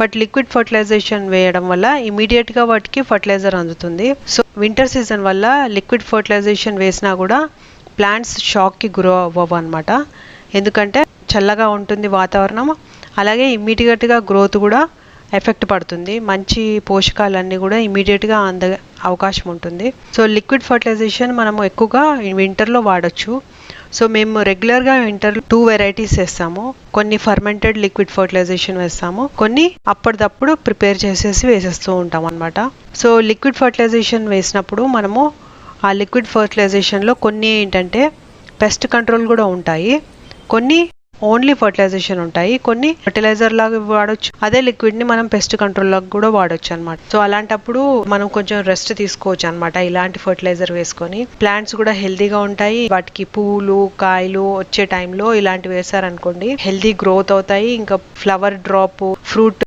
But liquid fertilisation వేయడం వల్ల ఇమీడియట్గా వాటికి ఫర్టిలైజర్ అందుతుంది. సో వింటర్ సీజన్ వల్ల లిక్విడ్ ఫర్టిలైజేషన్ వేసినా కూడా ప్లాంట్స్ షాక్కి గురి అవ్వవు అనమాట. ఎందుకంటే చల్లగా ఉంటుంది వాతావరణం, అలాగే ఇమీడియట్గా గ్రోత్ కూడా ఎఫెక్ట్ పడుతుంది, మంచి పోషకాలన్నీ కూడా ఇమీడియట్గా అంద అవకాశం ఉంటుంది. సో లిక్విడ్ ఫర్టిలైజేషన్ మనము ఎక్కువగా వింటర్లో వాడచ్చు. సో మేము రెగ్యులర్గా వింటర్ 2 వెరైటీస్ వేస్తాము. కొన్ని ఫర్మెంటెడ్ లిక్విడ్ ఫర్టిలైజేషన్ వేస్తాము, కొన్ని అప్పటిదప్పుడు ప్రిపేర్ చేసేసి వేసేస్తూ ఉంటాం అనమాట. సో లిక్విడ్ ఫర్టిలైజేషన్ వేసినప్పుడు మనము ఆ లిక్విడ్ ఫర్టిలైజేషన్లో కొన్ని ఏంటంటే పెస్ట్ కంట్రోల్ కూడా ఉంటాయి, కొన్ని ఓన్లీ ఫర్టిలైజేషన్ ఉంటాయి, కొన్ని ఫర్టిలైజర్ లాగా వాడచ్చు, అదే లిక్విడ్ ని మనం పెస్ట్ కంట్రోల్ లాగా కూడా వాడచ్చు అనమాట. సో అలాంటప్పుడు మనం కొంచెం రెస్ట్ తీసుకోవచ్చు అనమాట. ఇలాంటి ఫర్టిలైజర్ వేసుకొని ప్లాంట్స్ కూడా హెల్దీగా ఉంటాయి. వాటికి పూలు కాయలు వచ్చే టైంలో ఇలాంటివి వేసారనుకోండి హెల్దీ గ్రోత్ అవుతాయి. ఇంకా ఫ్లవర్ డ్రాప్ ఫ్రూట్